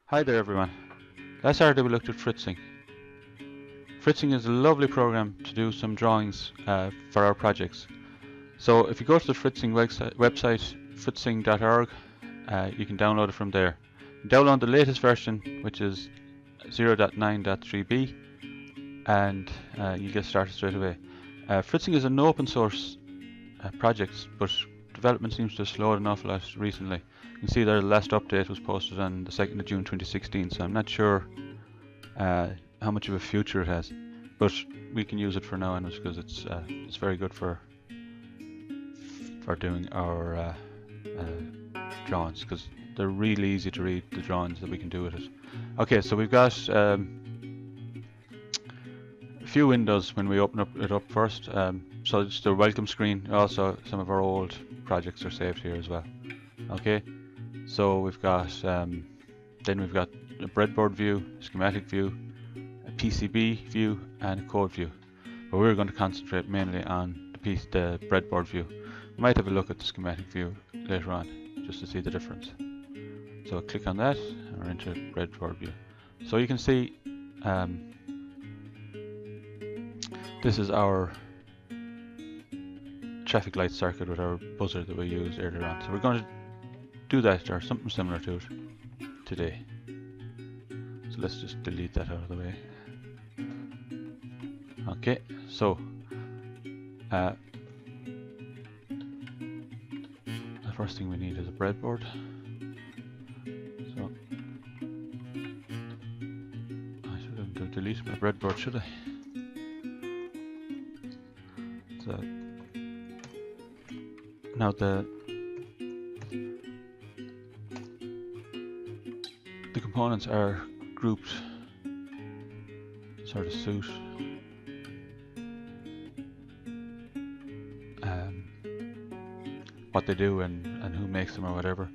Hi there everyone. Last Saturday we looked at fritzing. Fritzing is a lovely program to do some drawings for our projects. So if you go to the fritzing website, fritzing.org, you can download it from there. Download the latest version, which is 0.9.3b, and you get started straight away. Fritzing is an open source project, but development seems to have slowed an awful lot recently. You can see there the last update was posted on the 2nd of June 2016, so I'm not sure how much of a future it has, but we can use it for now because it's very good for doing our drawings, because they're really easy to read, the drawings that we can do with it. Okay, so we've got a few windows when we open it up first. So it's the welcome screen. Also, some of our old projects are saved here as well. Okay, so we've got then we've got a breadboard view, schematic view, a PCB view, and a code view. But we're going to concentrate mainly on the breadboard view. We might have a look at the schematic view later on, just to see the difference. So click on that, and we're into breadboard view. So you can see this is our traffic light circuit with our buzzer that we used earlier on. So we're going to do that or something similar to it today. So let's just delete that out of the way. Okay, so the first thing we need is a breadboard. So I shouldn't delete my breadboard, should I? So now the components are grouped sort of suit what they do and who makes them or whatever,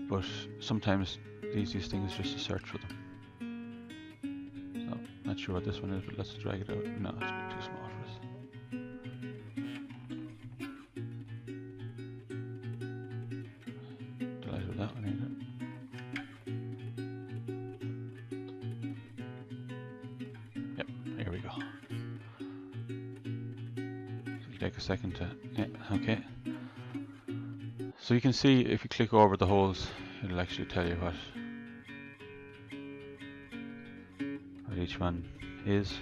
but sometimes the easiest thing is just to search for them. So not sure what this one is, but let's drag it out. No, it's a bit too small for us. Delighted with that one either. Yep, here we go. So it'll take a second to, yeah, okay. So you can see if you click over the holes, it'll actually tell you what each one is.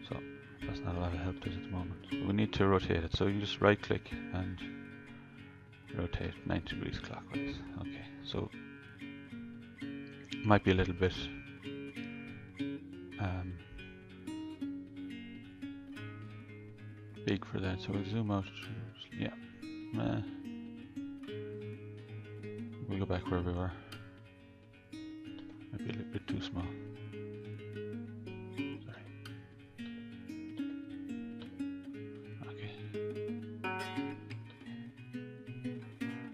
So that's not a lot of help to us at the moment. But we need to rotate it, so you just right click and rotate 90 degrees clockwise. Okay, so it might be a little bit big for that, so we'll zoom out. Yeah. We'll go back where we were. Maybe a little bit too small. Sorry. Okay.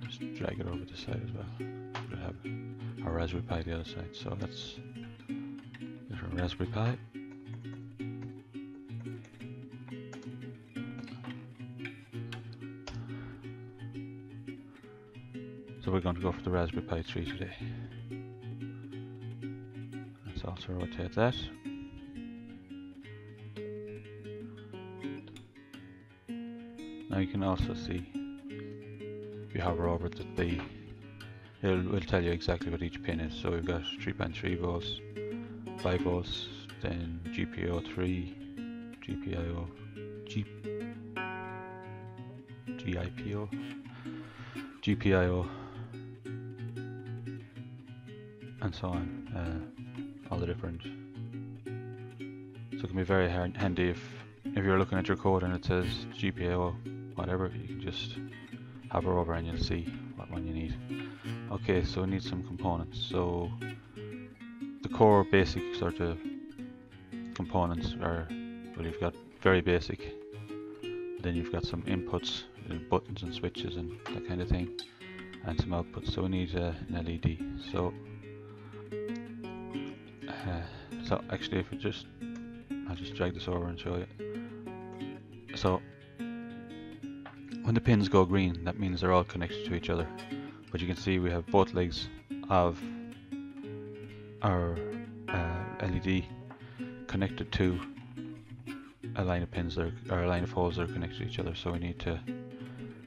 Just drag it over the side as well. We'll have our Raspberry Pi the other side. So let's get our Raspberry Pi. So we're going to go for the Raspberry Pi 3 today. Let's also rotate that. Now you can also see, if you hover over it, that it'll tell you exactly what each pin is. So we've got 3.3 volts, 5 volts, then GPIO 3, GPIO, GPIO, and so on, all the different. So it can be very handy if you're looking at your code and it says GPIO whatever, you can just hover over and you'll see what one you need. Okay, so we need some components. So the core basic sort of components are, well, you've got very basic, then you've got some inputs, buttons and switches and that kind of thing, and some outputs. So we need an LED. So actually, if I'll just drag this over and show you. So when the pins go green, that means they're all connected to each other. But you can see we have both legs of our LED connected to a line of pins that are, or a line of holes that are connected to each other, so we need to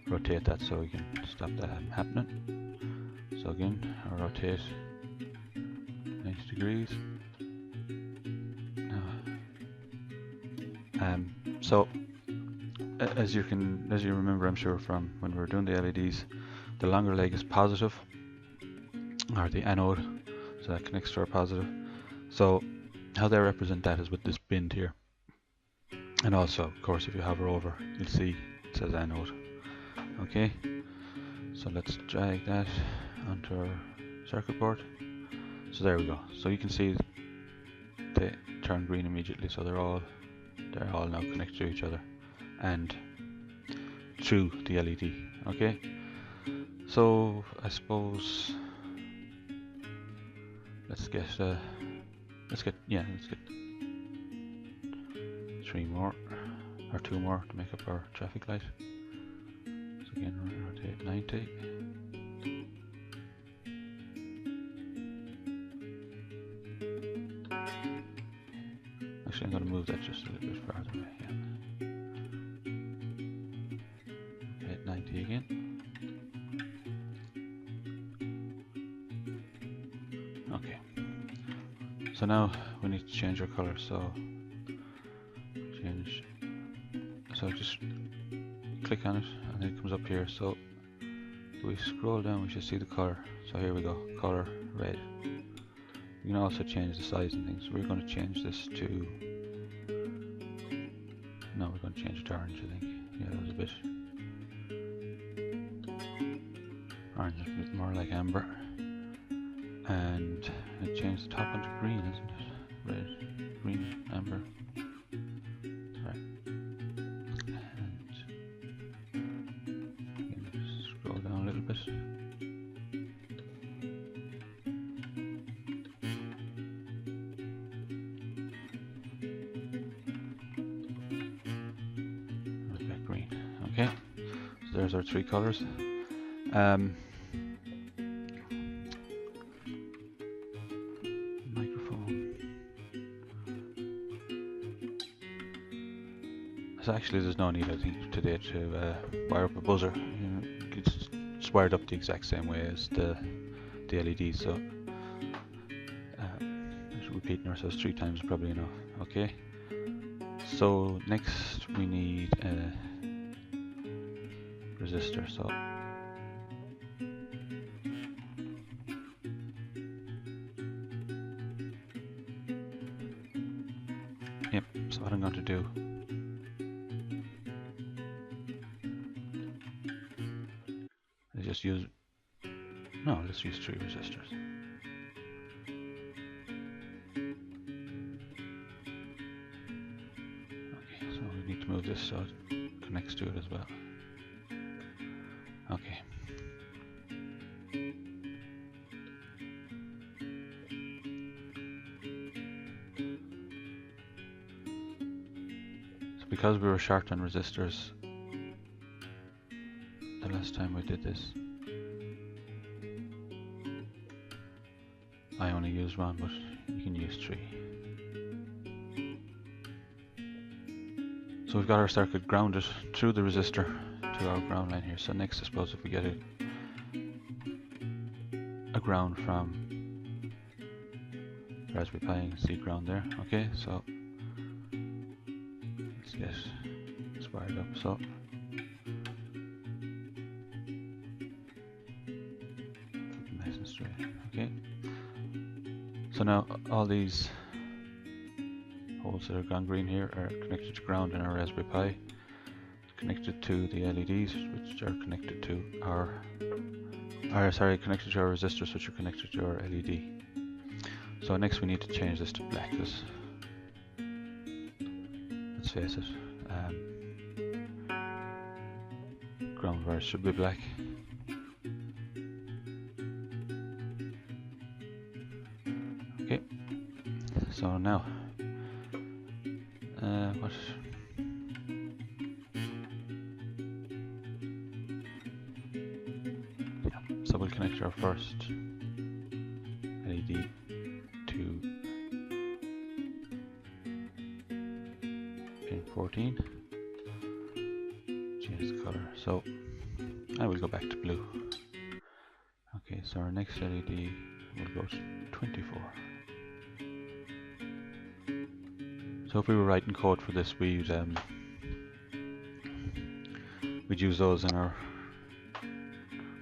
rotate that so we can stop that happening. So again, I'll rotate 90 degrees. So as you remember, I'm sure, from when we were doing the LEDs, the longer leg is positive, or the anode, so that connects to our positive. So how they represent that is with this bend here, and also of course if you hover over, you'll see it says anode. Okay, so let's drag that onto our circuit board. So there we go. So you can see they turn green immediately, so they're all now connected to each other and through the LED. Okay, so I suppose let's get 3 more or 2 more to make up our traffic light. So again, rotate 90. Actually, I'm going to move that just a little bit farther away. Yeah. Okay, 90 again. Okay. So now we need to change our color. So just click on it, and then it comes up here. So if we scroll down, we should see the color. So here we go, color red. You can also change the size and things. We're going to change this to, no, we're going to change it to orange, I think. Yeah, that was a bit orange, a bit more like amber. And it changed the top onto green, isn't it? Red, green, amber. Sorry. And just scroll down a little bit. Okay, so there's our 3 colors. Microphone. So actually there's no need, I think, today to wire up a buzzer. You know, it's wired up the exact same way as the LED, so repeating ourselves 3 times is probably enough. Okay, so next we need a resistor. So yep, so what I'm going to do is just use, no, let's use 3 resistors. Okay, so we need to move this so it connects to it as well. Okay. So because we were short on resistors the last time we did this, I only used 1, but you can use 3. So we've got our circuit grounded through the resistor to our ground line here. So next, I suppose, if we get a ground from Raspberry Pi, you can see ground there. Okay, so let's get this wired up. So nice and straight. Okay, so now all these holes that are gone green here are connected to ground in our Raspberry Pi, connected to the LEDs, which are connected to connected to our resistors, which are connected to our LED. So next we need to change this to black, because let's face it, ground wires should be black. Okay, so now what? Yeah, so we'll connect our first LED 14. Change the color. So I will go back to blue. Okay, so our next LED will go to 24. So if we were writing code for this, we'd use those in our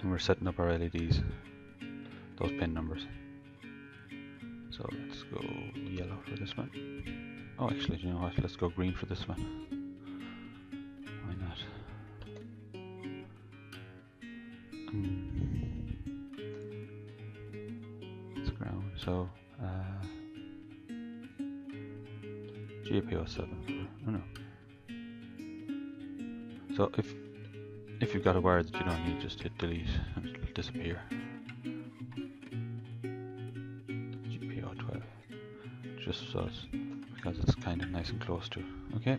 when we're setting up our LEDs, those pin numbers. So let's go yellow for this one. Oh, actually, you know what? Let's go green for this one. Why not? It's ground. So GPO 7. Oh no. So if you've got a wire that you don't need, just hit delete and it'll disappear. GPO 12. Just so it's, because it's kind of nice and close to. Okay.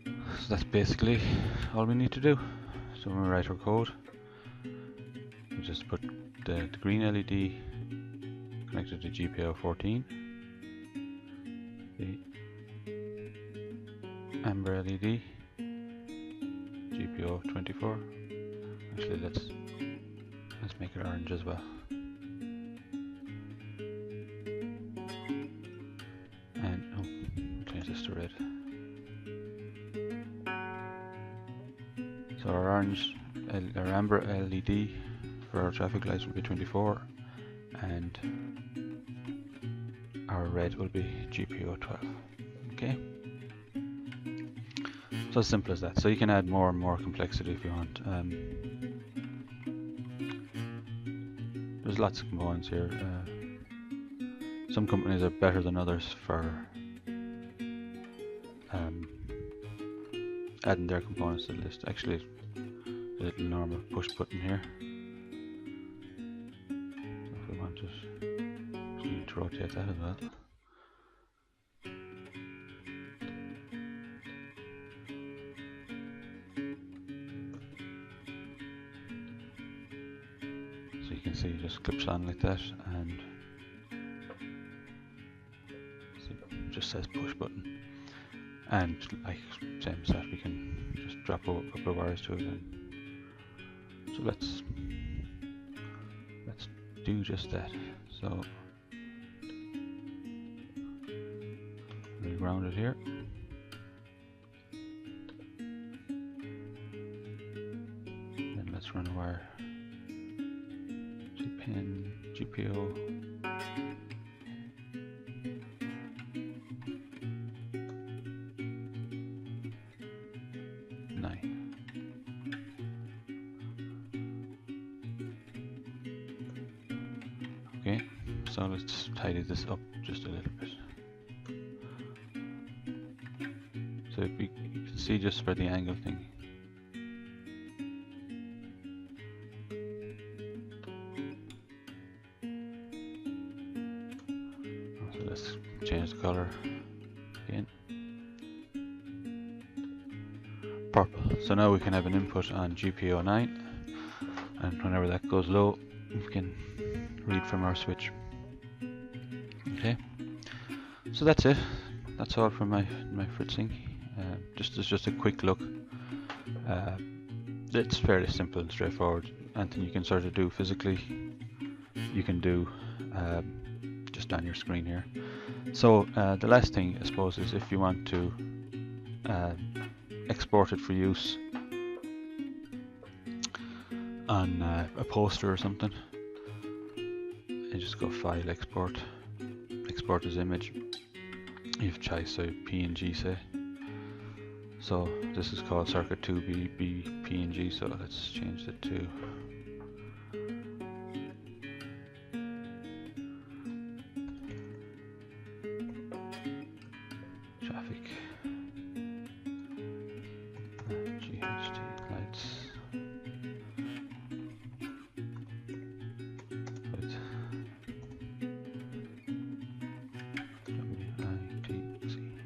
So that's basically all we need to do. So when we write our code, we just put the green LED connected to GPO 14, the amber LED GPO 24. Actually, let's make it orange as well. And oh, change this to red. So our amber LED for our traffic lights will be 24, and our red will be GPO 12. Okay. So as simple as that. So you can add more and more complexity if you want. There's lots of components here. Some companies are better than others for adding their components to the list. Actually, a little normal push button here. So if we want it, we need to rotate that as well. So you can see it just clips on like that, and it just says push button. And like same as that, we can just drop a couple of wires to it. And so let's do just that. So we'll ground it here. Then let's run a wire to pin GPO. Okay, so let's tidy this up just a little bit. So if you can see just for the angle thing. So let's change the color again. Purple. So now we can have an input on GPO 9, and whenever that goes low, we can read from our switch. Okay, so that's it. That's all from my fritzing. Just a quick look. It's fairly simple and straightforward. Anything you can sort of do physically, you can do just on your screen here. So the last thing, I suppose, is if you want to export it for use on a poster or something, you just go File, Export, Export as image. You have choice, so PNG say. So this is called circuit 2B PNG, so let's change it to traffic GHT lights with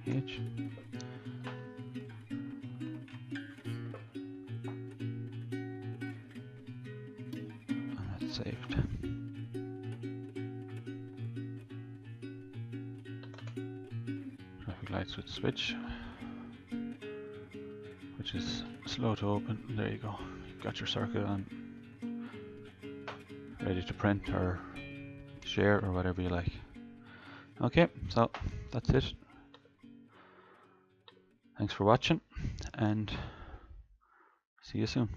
WITCH. Saved. Traffic light switch, which is slow to open. There you go. You've got your circuit on, ready to print or share or whatever you like. Okay, so that's it. Thanks for watching, and see you soon.